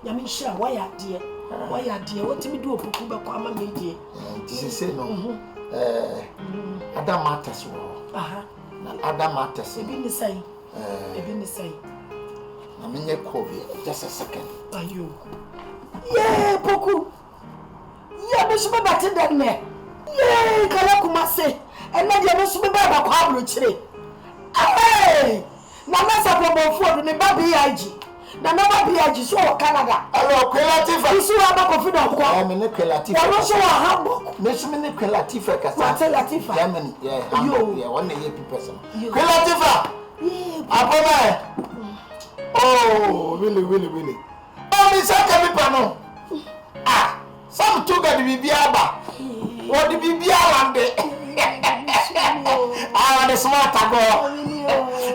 Yami share why ya dear. Why ya dear? What me do Opoku ba kwa ama me dear. Say no. Other matters Aha. Other matters. Ebi ni say. Ebi ni say. Na me nye Kobe. Just a second. Ayo. Yeah, Poku. Yeah, me should be better than me. Yeah, kala kumase. And na dia me should be ba kwa abro chire. Hey! Na masa promo ne ba BIG. Na na ba BIG so Canada. Hello, Kwelatifa. Isu aba confident kwa. Me ne Kwelatifa. Wa so wa Hamburg. Me so me ne Kwelatifa kasa. What Latifa? Germany. Yeah, Hamburg. Yeah, one year person. Yeah. Kwelatifa. Abona. Oh, really. Oh, me say kabipa no. Ah, some two ga di bibiaba. What di bibialande. I want a smart ago.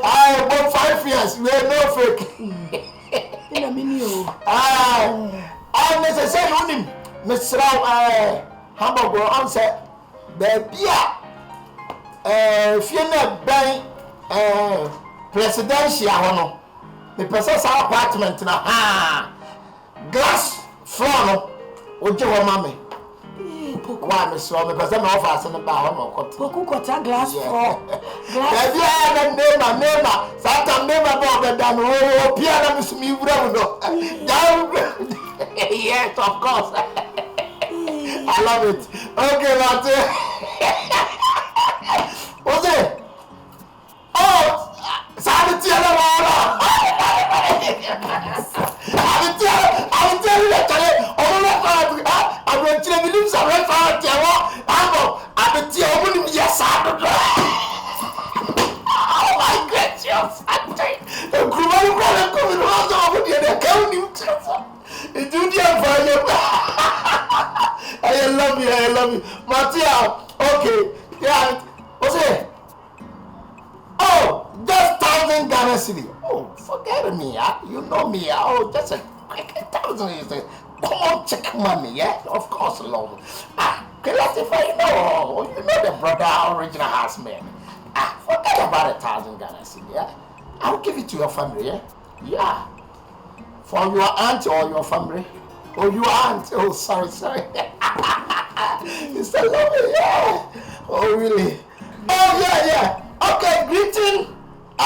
I about 5 years. We are no fake. In a minute. I necessary on him. Mr. Hamburg answer. The beer. Fiona Bay presidential honor. The person's apartment now. Glass floor. No. Ojo mama. Why me so me person no offer no ba ho no kwot. Poku kwota glass floor. Glass. Ya bia na neighbor. Satan neighbor bo be dan o pia na musumi wura mu no. Yes, of course. I love it. Okay, that's it. What's it? Oh, Sabiti na wala. I tell you that I will tell you some red fire. I will tell you yes. Oh my gracious! The Kumari brother coming around over there. They can't even do the fire. I love you, Mattia. Okay, yeah. What's it? Oh, just 1,000 Ghana cedi. Oh, forget me, you know me. Oh, just a quick 1,000 is a common check money, yeah. Of course, Lord. Kwelatifa, you know the brother original house man. Forget about 1,000 Ghana cedi, yeah. I'll give it to your family, yeah. Yeah. For your aunt or your family. Oh, your aunt. Oh, sorry. It's a lovely, yeah. Oh, really? Oh, yeah. Okay, greeting. I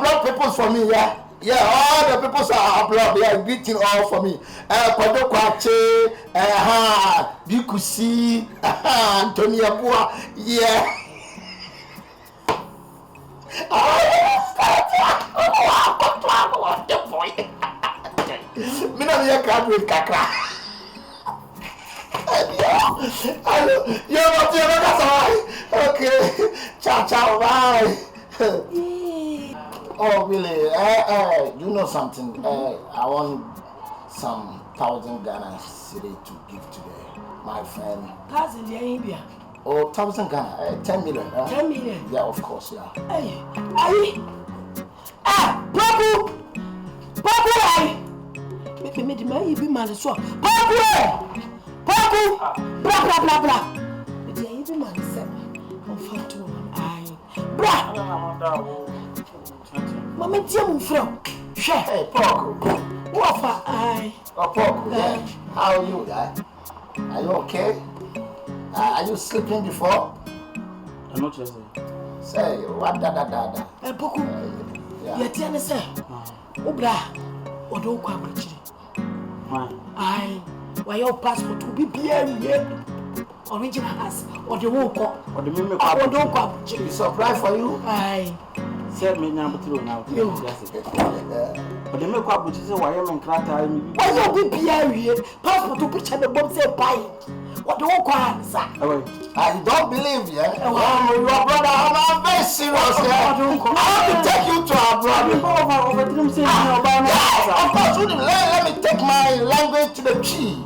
brought people for me, yeah. Yeah, all the people are abroad, they are greeting all for me. Kwado Kwache, Bikusi, Antonia Bua, yeah. Mina ya graduate kakra. Okay. Ciao, bye. Oh, really? You know something? I want some 1,000 Ghana cedi to give today, my friend. 1,000 India. Oh, 1,000 Ghana, 10 million. 10 million? Yeah, of course, yeah. Hey, Poku, aye. Me the man you be man so. Poku, blah. The you be man say. I'm fat to aye. Bra. Mama tia mu from. Hey, Poku. What for aye? Oh, Poku, yeah. How are you, guy? Are you okay? Are you sleeping before? I'm not just say what da. Poku. You tell me say. Obra. Odo kwa abrochire. Aye. Why your passport to be BM original house or the walk or the meme kwa be surprise for you. Aye. Said me now now. But the make up which is why I'm in Krata. Why you be BM passport to picture the bomb say buy. What the walk answer? I don't believe you. Your brother, I'm very serious. I have to take you to our brother. Of course, let me take my language to the tree.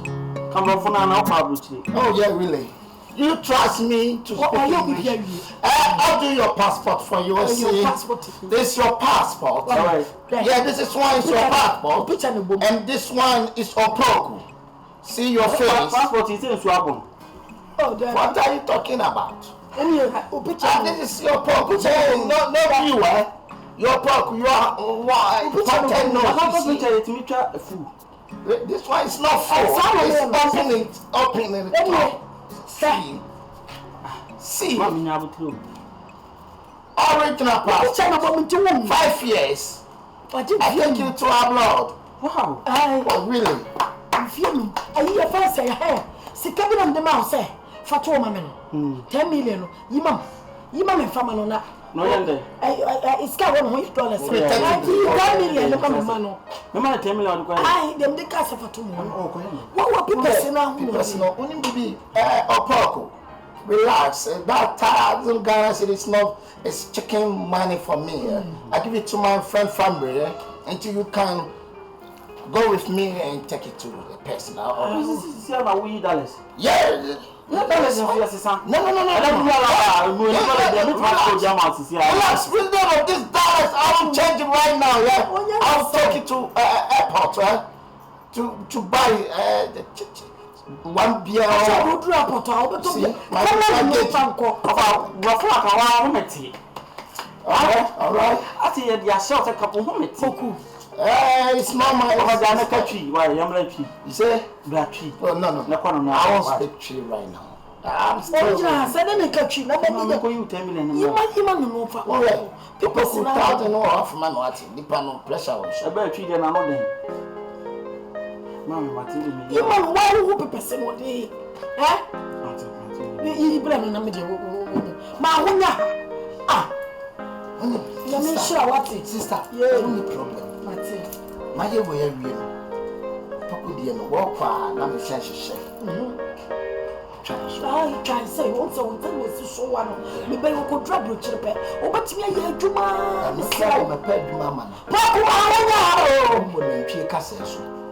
Come on for now, oh, yeah, really. You trust me to speak English? I'll do your passport for you. See, this is your passport. Yeah, this is one is your passport. And this one is Opoku. See your face. Passport is in Swabon. What are you talking about? This is your Opoku. No, you, Your Opoku, you are why? I'm not going to meet a fool. This one is not full. It's opening the top. See. Original passport. 5 years. I take you to our Lord. Wow. Oh, really? I hear first say, hey, see, Kevin on the mouse, say, for 2 million. 10 million. Yimam and Famana. No, yonder. It's got $100. 10 million. No man, 10 million. I them the casa for 2 million. What were people saying now? Only be Opoko. Relax. That 1,000 Ghana cedis not it's chicken money for me. I give it to my friend family until you can go with me and take it to the person. This is about $100. Yeah. No. Relax. With them of this dollars, I will change it right now. Yeah. I'll take it to airport. To buy one beer. All right. I see you short a couple minutes. It's not my tree. Why am I tree? You say black tree? Oh no. I won't speak tree right now. I'm still. You 10 million. You might know for all right. People who thought no off man what depend on pressure. I bet tree then another. Mama, Martin, you man, why who be person what day? You blame me, let me show what it sister. Yeah, only problem. Martin, my way of you. Papa, dear, no walk far, not a chance. I try to say, also, we tell you so one. Maybe we could drop your chip. Oh, but me, I do my pet, Mamma. Papa, I wouldn't be a castle.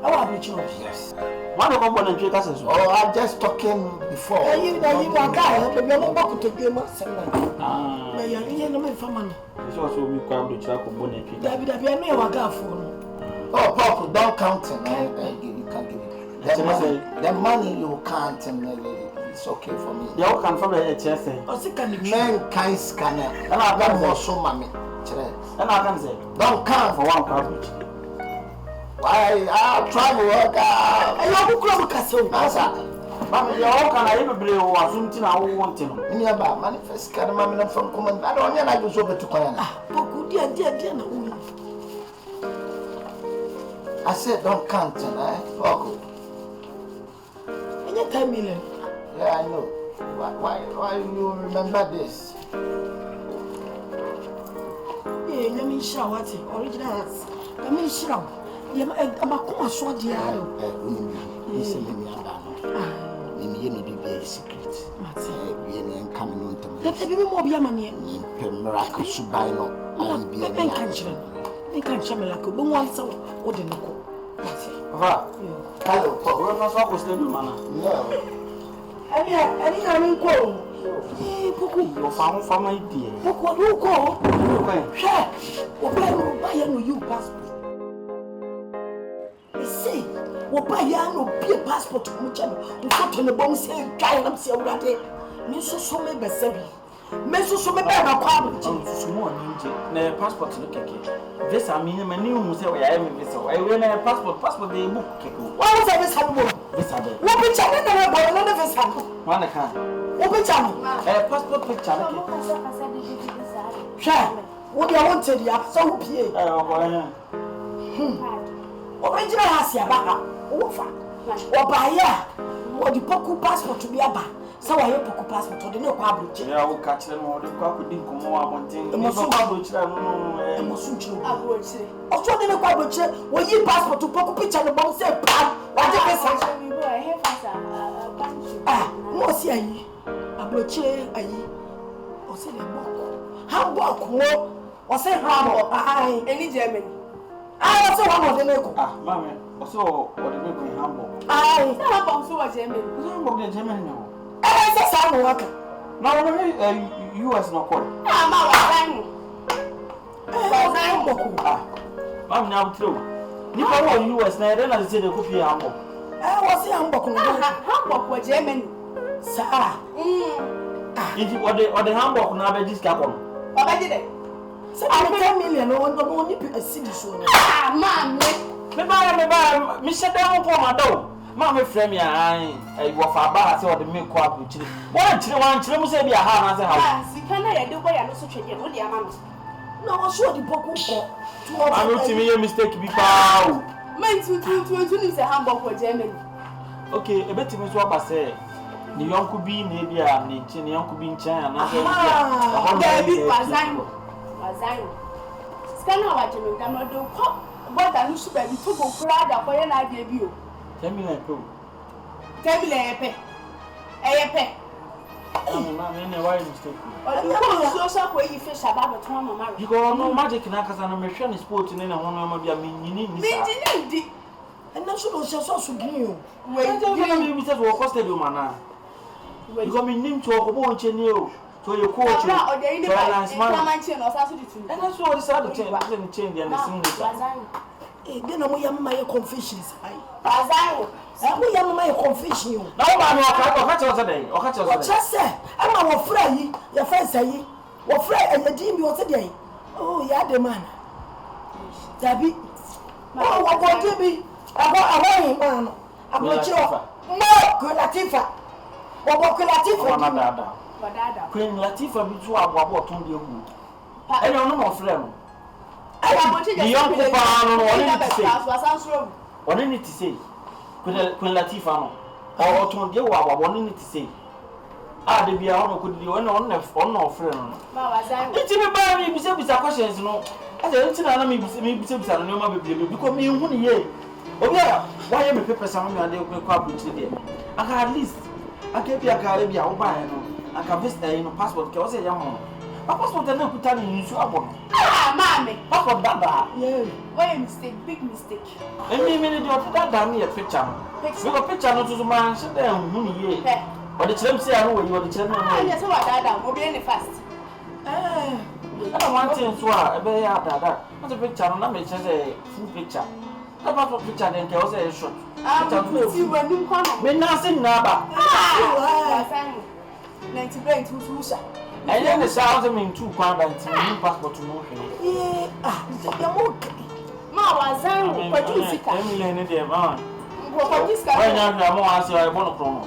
Yes. One of them and Peter's. Oh, I'm just talking before. You are guy, but you're not to give us. May I know for money? It's also we crowd the track of Bonnet. David, I may have got for. Oh, Papa, don't count it. You can't give it. The money you can't, and it's okay for me. You all come from the chest. Men can't scan it. And I've got more so, mammy. And I can say, don't count for one coverage. I'll travel work. I love to club castle. Mammy, you all can I ever believe or something I want to know. Any about manifest Caramamina from command. I don't know. I just over to Koyana. Oh, dear. I said, don't count, oh, good. And you 10 million. Yeah, I know. Why you remember this? Yeah, let me show what it originals. Let me show. I'm a come so dear. Listen, let me have you need to be a secret. We ain't coming on to me. Let me more be a money. Miracle Subino. I'll be a country. They can't show me like a woman, so what did you call? Hello, we're not supposed to do, man. No. Any coming call. You found for my dear. Look what you call. Share. Or buy you passport. Say, what buy you a passport to Muchano, who got on the bomb saying, trying to see what day. Miss so maybe Sebi. Meso so me ba na kwa mu so mo nje na passport no keke visa mi na mani hu se we ya me visa we na passport dey book keke wa wo se visa bo visa dey wo picture na na bo na visa ko wa na kan wo picture no passport picture na ke sha wo dia won te dia so wo pie original hasia ba ha wo fa wo ba ya wo di poku passport bi aba. So I have a passport to the no public. Yeah, will catch them or the crocodile come on thing. The most public, no, Mosucho. Also, the public, when you passport to poke picture the bomb say, what the Mosi, a broche, or say a book. How about or say how I any German? I also one of the milk. Mammy, also, what the milk in Hamburg. I never also a German. Hamburg, German. I said, I'm working. No, US no call. I'm now through. You know, US now, then I said, the copy Hamburg. I was Hamburg was German. Sir, if you or the Hamburg now, I just got on. What I did it? So I'm 10 million, no one a city soon. Man, Me ba me sheda mo po ma do. Ma me frɛ me an wo fa ba se wo de me ko abuchire. Wan chire mu se bi aha na se ha. Ah, sika na ye de boy ya no so twede no de ama no. Na wo so di poku ko. I no timi ye mistake bi pa o. Man tu ni se hamburg ko Germany. Okay, ebetimi so aba se ni yonku bi na ebi a ni nche ni yonku bi nche na se David Wazango. Sika na wa jemi ga no do ko boda no su ba bi to go kura da ko ye na ade bi o. 10 million pe o. 10 million epe. Eyepe. Na me ne why mistake. O so ko yi fish aba to mama. Because no magic na kasa na me hwe ni sport ni na hono ma bia me nyini ni sa. Me di. Ena so do so so green o. We na me bi se wo cost stadium ana. Because me nim to ko bo nche ni o. So you coach. O de ni ba. Kama nche no sa so di tu. Ena so o sa do change and the sim ni. Be na mo yam my confessions ai. Wazango. Mo yam my confession o. Na o ba no o ka che o se dey. O ka che o se dey. O chese, ama wo fra yi, ya fansa yi. Wo fra enadi bi wo se dey. Oh, ya de man. Dabi. Oh, wo go de bi. Abo yi man no. Abo chiro. No, Queen Latifah. Wo go Queen Latifah. Ona dada. Wadada. Queen Latifah bi tu abo ton de egu. Ene ono mo frɛ no. The young people on need to say. Queen Latifah no. Or to the one need to say. Ah, the be on could be on friend. It's in a barry, be said with questions, no. I don't know me because me wouldn't ye. Oh, yeah, why am I paper some and they'll come today? I can at least I can be a Caribbean or buy no. I can visit in a passport, can I say young. My passport and put on in you. Ah, mommy. Passport dada. Yeah. What a mistake, big mistake. And me do that damn me a picture. We got picture not to man sit down ye. But the children say I know you are the children. Yes, what dada, will be any fast. I don't want to swear a bear dada. Not a picture, not make a full picture. The passport picture then can also a shot. You when you come. Me nothing naba. Ah, 90 brain to Susa. And then the sound of me 2 pound and passport to know. Yeah, I'm okay. Ma Wazango, produce it. Emily, dear man. What this guy? When I'm more as I want to chrono.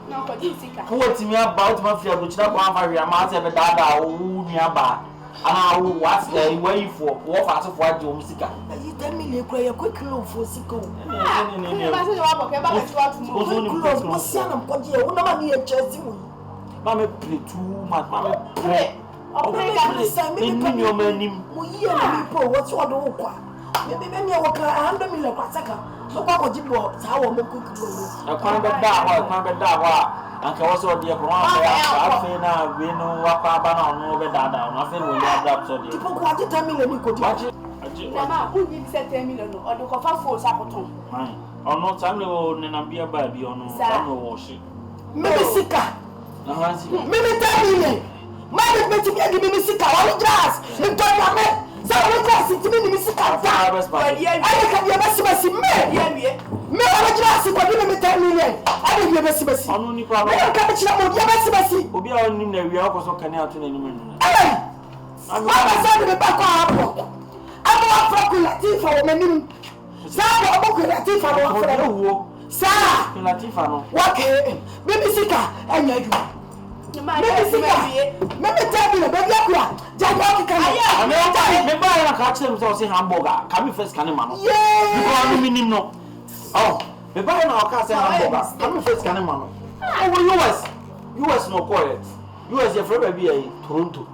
No, produce it. What's me about my fear, which that one for your master, but dada, oh, nearby. And I will watch the way for what fast of what you music. You tell me you cry a quick look for Sico. Mamma play too much, mamma pray. What's what do maybe I walk 100 million Quasaka. So, what would you do? How will cook? I can't bet that. And also, dear, I feel now we know what Papa no over that. Nothing will have that. So, people want to tell me you could watch it. Mamma, who did say 10 million or the coffee for Sapoton? Or not, I'm no Nambia baby or no worship. Maybe Sika. Maybe 10 million. Management to give me Sika, all glass. You don't know. So we glass it to me Sika. I can be a messy me I glass it for me 10 million. I will be a messy. Only problem. I can't be a messy. Obi a oni na wi akoso kan ya to na ni menu. I'm saying the back up. I'm not from Latifah menim. Sa bo ko Latifah wo fra wo. Sa Latifah no. Okay. Baby Sika anya you. Baby Sika. Maybe tell me baby akura. Jago kan. Me buy na ka chere me say hamburger. Can me first can man no. Yeah. Because no minim no. Oh, me buy na ka say hamburger. Can me first can man no. US no quiet. US your friend be Toronto.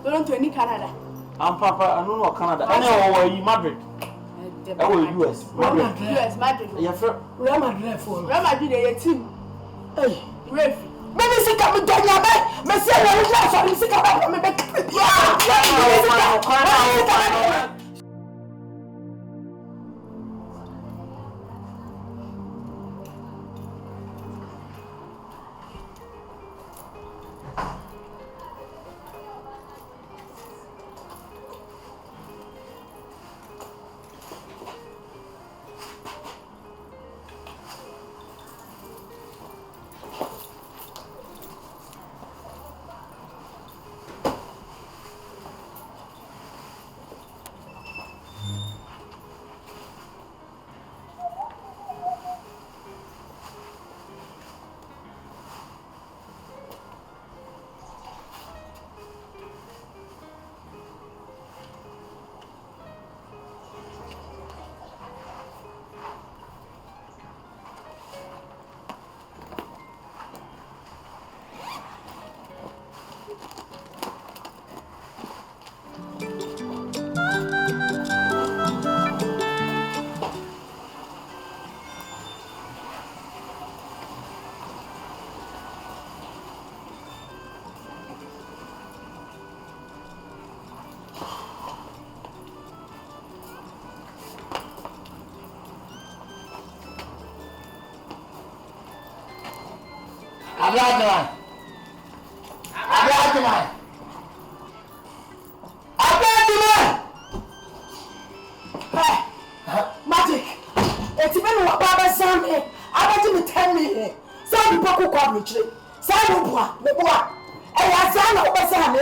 Toronto in Canada. I'm Papa, I don't know Canada. I know Madrid. I will US. Madrid. Your friend Real Madrid for Real Madrid a team. Hey, Ref. maybe Sika me don ya be. Me say na glass for Sika me be. Yeah. Magic. It's even what Baba Sammy. I want you to tell me. Some people come to you. Some people. And I said, I was saying,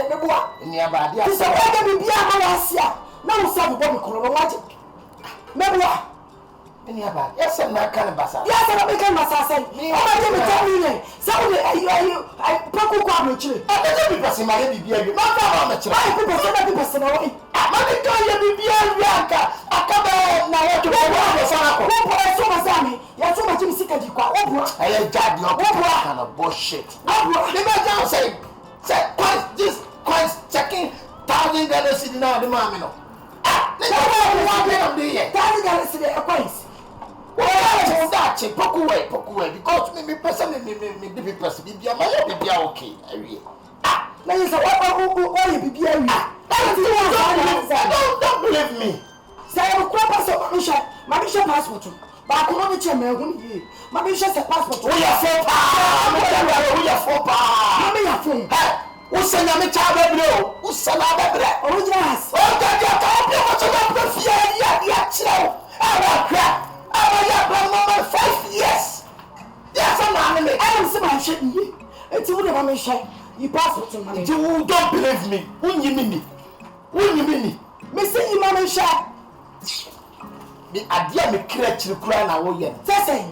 nearby. This is why they be a Malasia. No, some people magic. Maybe nearby. Yes, I'm not kind of bassa. Yes, I'm making myself say, tell me. Some I Paco come to you. I don't be passing my baby. Not how much I people say away. I'm going to be Bianca. I come now to so much you sick at you. I am jab your kind of bullshit. The man say, this quite checking $1,000 sitting now the mammy. $1,000 sitting a place. Well, that's a poke away, because me person, me person, be okay. Now you say, what you be don't believe me. Say, I'm a Marisha passport. But I could not tell me, Marisha's a passport. We are for who send a child? Who send out oh, yes. Oh, crap. I 5 years. Yes, I don't see my shit. It's only my shame. You passport to money. You don't believe me. When you mean me? Missing you, Marisha. The idea me create to cry now. Say,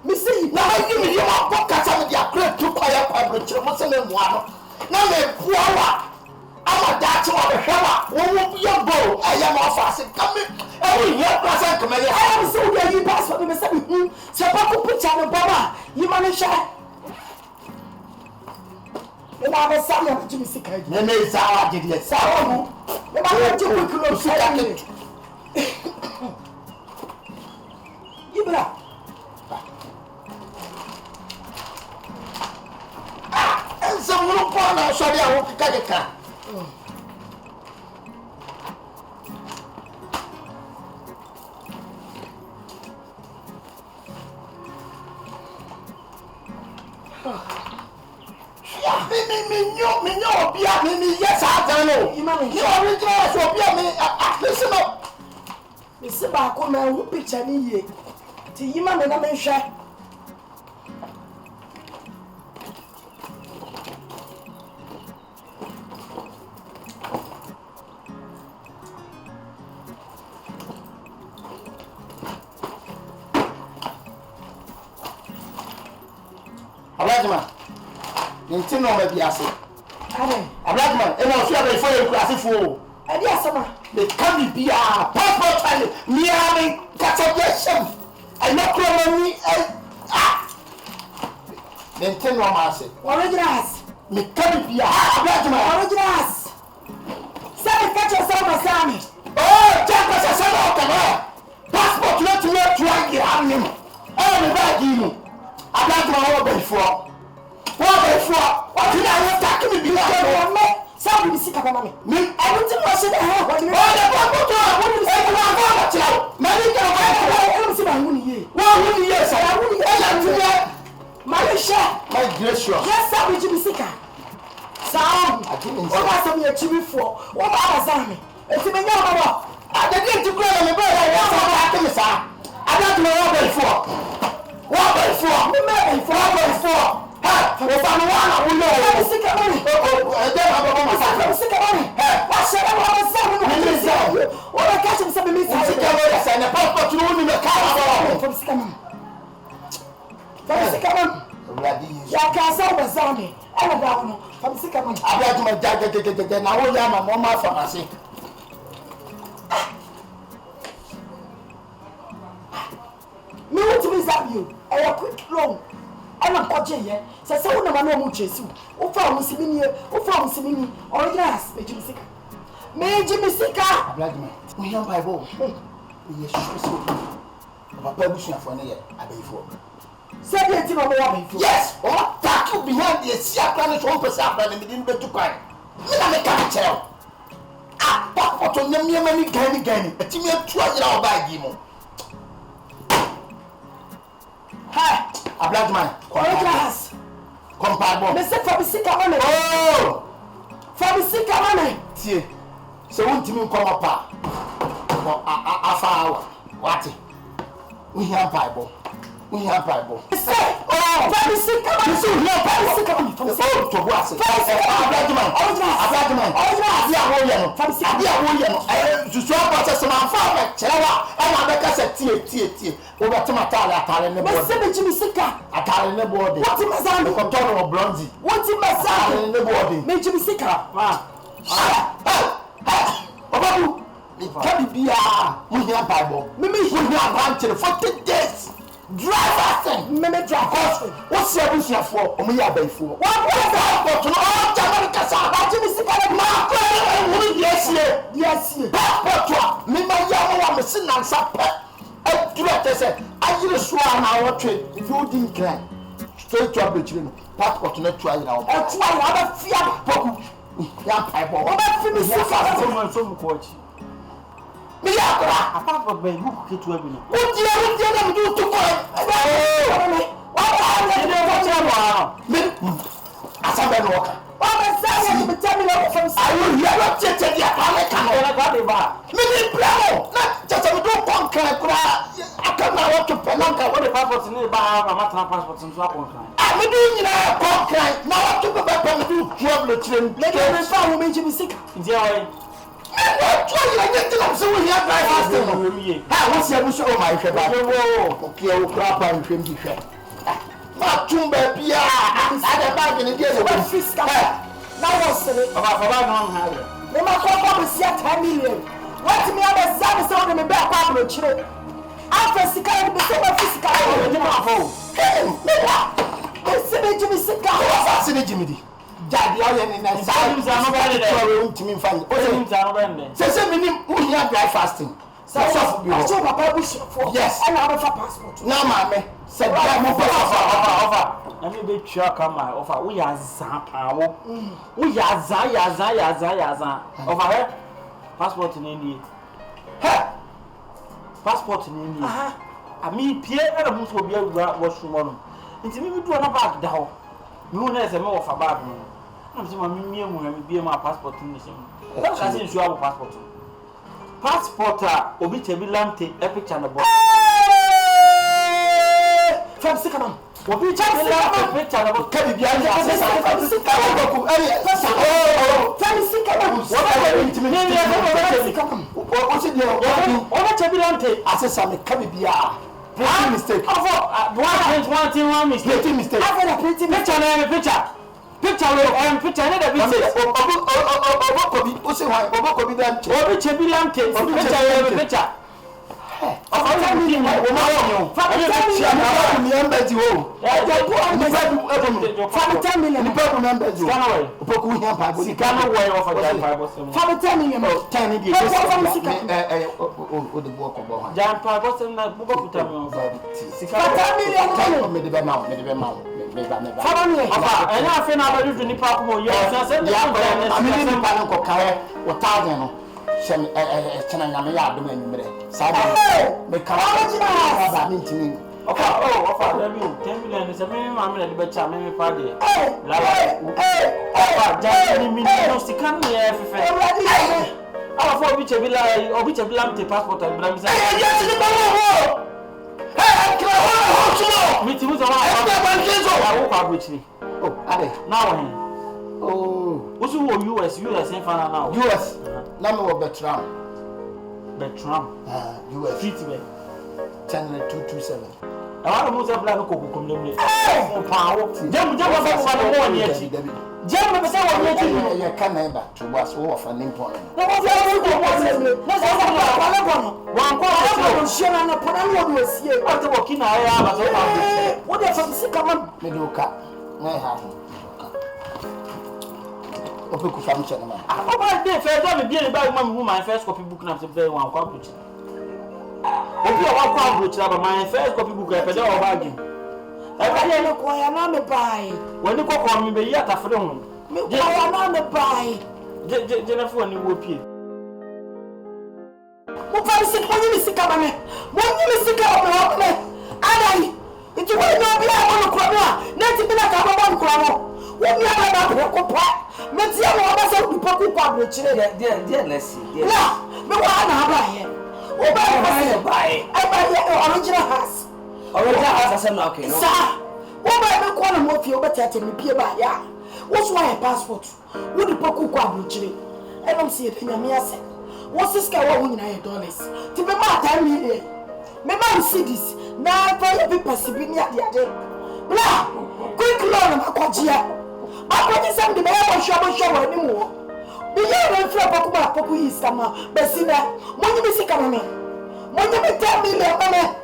Missy, now I give you my podcast with your great to quiet public. Now they poor. I'm a Dutch or a hammer. Won't be your bow. I am off as it coming. Oh, your present commander. I am so glad you pass for me. So I could put on a bomber. You manage. And I was some of Jimmy Sick. You may say, I did it. So I want you to close it. You better. And some little corner, I'll show you how to cut a car. Yes, I don't know. You are original, listen up. Mr. Bakoma, who picture me? To you, man, and I'm shy. Abradman, you think no maybe I say. Abradman, and I'll share before you class for. And yes, summer, they can't be a passport and nearly cancellation. I know money. Then 10 romance. Originals. Me can't be a Abradman. Originals. Seven catch yourself, Sammy. Oh, Jack was a son of the passport, let me try to have him. Oh, the bag you. I got my own before. What did I attack me before? Somebody sick of money. I don't think I should have what you want. My gracious. Yes, sir, would you be sick? Sound. I didn't say what I'm here to before. What was I? It's even your I didn't to grow on the bird. I don't know. I don't know before. What before? Before. If I'm one, we know. I'm sick of money. I don't have a sick of money. What should I want to say? What I catch him some miss. I'm sick of money. And the passport to own in the car. From sick of money. From sick of money. Yeah, can't say what's on me. I don't know. From sick of money. I'm going to my dad. Now, I am a mama pharmacy. Me want to reserve you. I will quick loan. I'm not watching yet. So, no one will chase you. Who found Simini? Originals, Major Sicker. Major Sicker. Vladimir, we have my vote. We are sure about permission for a year. I pay for. Yes, or tack you behind the sea planet 1% and didn't bet to cry. I can't tell. Ah, what on the mere money can again. A team of 2 years by Gimo. Hi, a black man. Originals. Compare. Me say for me sika money. Oh! For me sika money. Tie. So won't me come up afa what? We have Bible. We have Bible. Say, oh, for me sika money. You see, no Bible. For me sika to what? Abadman. You so process man fa cherewa e na be ka se tie. Over tomatale atale ne body. Me say me jimi sika. Atale ne body. What in Mazambi? Ko tono o bronzy. What in Mazambi? Ne body. Me jimi sika. Ma. Obabu. Kabi bia, we hear Bible. We hear about 40 days. Drive fasting. Me drive fasting. What's your business for? Omi ya be for. What was that for? No, Jamaica kasa. Ba jimi sika na Ma ko we yes. Passport me ma ya mo wa me sin nan sa pe. Adura te se, ayire so na wo twe. If you didn't cry. Straight to abechire no. Passport na tu ayira wo. O tu ayira ba fia Poku. Ya Bible. o ba fi me sika. So mu ko chi. Me ya kora. Apart from ben book ketu abi no. O die na me do to ko. Me asabe no waka. O ba say me tell me no from I will hear what tete dia pa me kan. Ela ka de ba. Me ni bravo. Na tete me do kon kan kura. Aka na what to penanka What the passport ni ba ma matana passport nso akon kan. Ah me do nyina kon kan. Na what to be pe me do trouble train. me dey fa wo me jimi sika. Ndia wai. Me do nyina nyeti na so we hear drive fasting no. Ha wo se bu so o ma hwe ba. Wo. Okay o kura pa nhwe mi hwe. Ma tumba bia. Ada ba ni dey O ba fi sika. Na wo se me. Baba no ha. Me ma ko be sia 10 million. What me aba zam se wo me be akwa abro chire. After sika me se ba fi sika. Ni ma fo. Me se me jimi sika. What's the Jimmy? Daddy, I am in a side. To me, find. Say, we have dry fasting. So, Papa, yes, and I have a passport. No, mammy, said, Let me be sure come my offer. We are Zapawo. We are Zaza. Over here. Passport in India. Passport in India. I mean, Pierre and a moose will be a washroom. It's me do an about down. No, there's a more of a bad one. I'm saying, me and be my passport in this. I think you have a passport. Passport, Obi Lante, epic channel. From Sycamore. Obi Lante, picture about Kevin behind mistake. One mistake. I've had a pretty Picture. Picture need a bit. Picture. Chana nyame ya adom anwumere saa me kara ba me ntimi ofa da bi 10 million se me ma me de be cha me pa de la ofa ja ni mi no sikan ye fefe ala fo obi chebila mte passport and bra mi say yes ni ba wo kra ho chulo mi ti mu so wa wo kwa buchiri ade now he What's your US in Fana now? US. Number of Bertram. US. Treatment. Channel 227. I want to move black cocoa come to power. Jam one yet. Jam was a can number to was off an import. One quarter share and a panel was here. What the walking I have? What is from Sycamore? Meduca. I have. Opeku famche na ma. Oba dey fair don be by my first copy book na say one kwa book. Obi o wa kwa book na my first copy book e pe dey o bag. E ka dey no kwa ya na me bai. When you ko me be yi atafre ho. Me kwa ya na me bai. Je na fo ni wo pie. Mo fa sik mo ni sika ba me. Mo ni sika o me. Adai. Itu wa no bia mo ko no a na ti bi na ka baba ko no. Wo bia na ko pa. Me ti am wo ba se du poku kwa bro chire. Dia na si. La, me wa na aba here. Wo ba se buy. I buy the original house. Original house asem na okay no. Sa. Wo ba me ko na mo fie wo betete me pie ba ya. Wo so my passport. Wo du poku kwa bro chire. E no se e nyame ase. Wo siska wo nyina ye dollars. Ti be ma 10 million. Me ma see this. Na fa ye be pasibi ni ade. Bla. Quick loan ma kwajia. Akwaji sam de be ya show wa ni mo. Be ya re fra poku yi sama. Be sina. Monyi be sika me. Monyi be 10 million mama.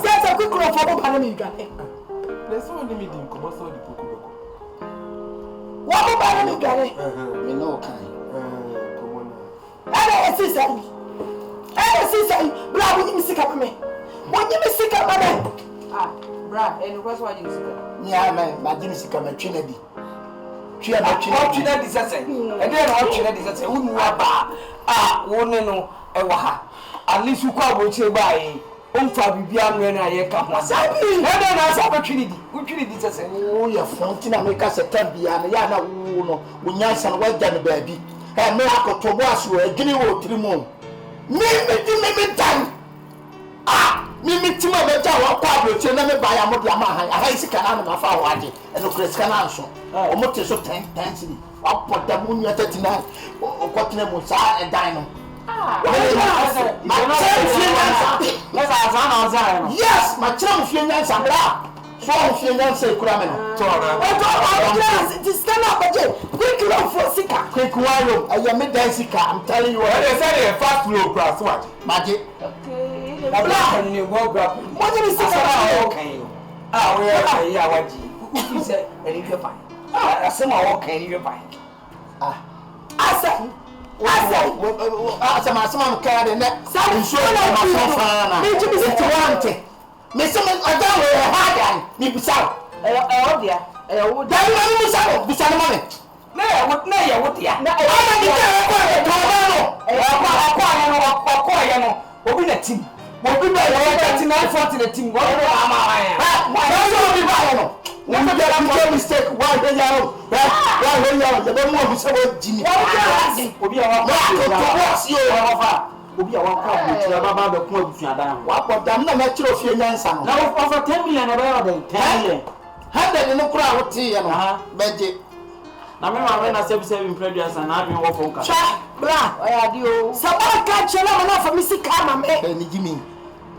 Say quick loan for bo mi gane. Let's only meet him come so the poku beko. Wa bo ba mi gane. Me no kan. Come on. Ana esi sai. Bla monyi be sika me. Monyi be sika mama. Bra, and what's what you say? Nya ma jimi sika ma twena di. Twia ma Twena di sese. E dey na twena di sese. Unu aba. Wo ne no e wa ha. At least you kwa bo che ba yi. O mfa bibia no na ye ka ho. Sabi. E dey na sa ba twini di. Wo twini di sese. wo ya fontina me ka se tabia na ya na wo no wo nyansa no wa gya ne baabi. Me akotobo aso adwini wo trimu. Me dan. Me tima be ja wa kwa bro che na me ba ya mo dia ma han sika na na fa wa de e no sika na so o mo te so 10 cedi wa poda mu nya 39 o ko tena mo sa e dan no yes ma tira mo fie nyansa bra so mo fie nyansa e kura me no to this kind of budget quick loan for sika quick wire I me dan sika I'm telling you They say fast flow class what? magic Bra ni wo bra. Mo ni sika Asema okay. We ya waji. You say any ke fine. Asema okay ni ke fine. asa. Asema no ka de ne. Sa nso ma so fa na. Me jibi It wante. Me se me ada we hard ni bisa. O dia. Wo Da ni bisa bisa no me. na ya wo dia. Na Ama ni ka ko e to Akwa no. Obi na team. Obi ba ya 39 na team. Wo ama ya. so bi ba no. Wo bi ya make mistake. Why be ya no? Why be ya? Ya be mo bi se wo jimi. Obi a wa Obi a wa kwa buti baba be ko abusu adan. Wa ko dam na ma kiro fie nyansa no. Na over 10 million na buy order 10 million. 100 no kura wo tie ye no. Beje. Na me ma we na 77 previous na abi wo fon ka. cha bra. Oya di o. Sabara ka chela ma na fa mi sika ma me. Ni jimi.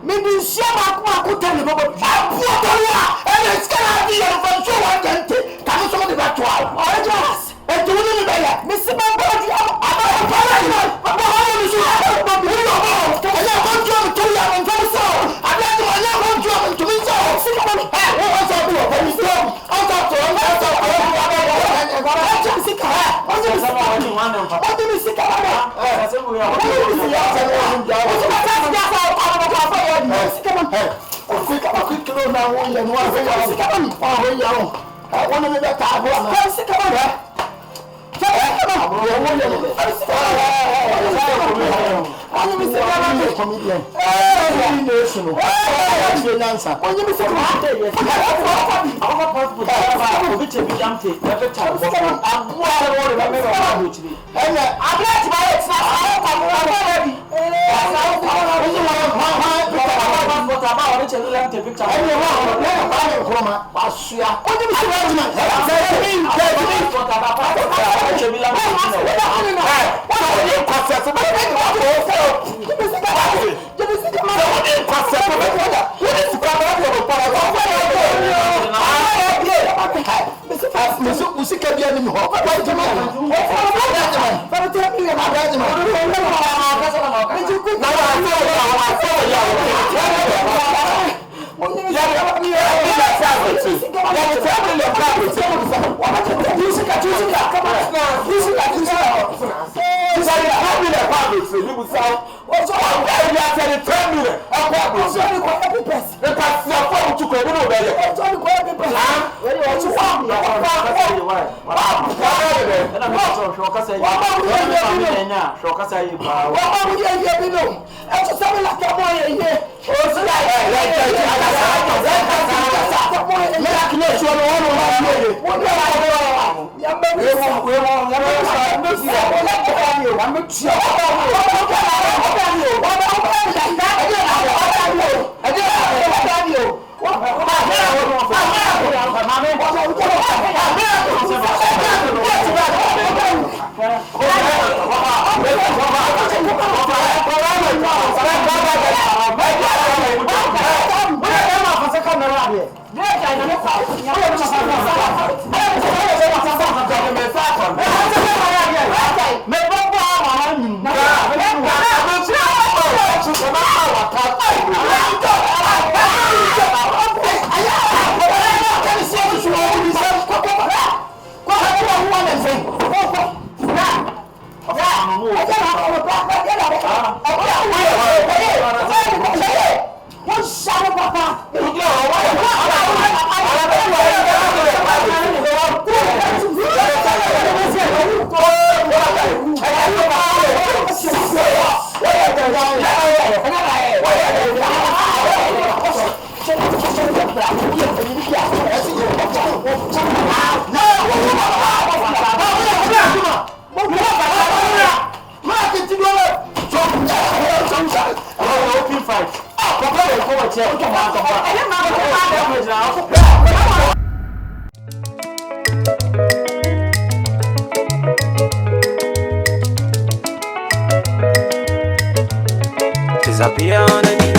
Me bi sia ma ko tani bobo. Apu otoya. E sika na di ye no fa so wa gante. Ka no so de ba to awo. Ojas. E to ni be ya. Me si ba bo di am. Aba pa la ni. Aba ha ni so. Aba bi yo bo. E ya ko jo to ya mo fa so. Aba to ya ko jo mo to mi so. Sika ma ni. E o so bi o fa mi so. O so to o so to. Disappear on the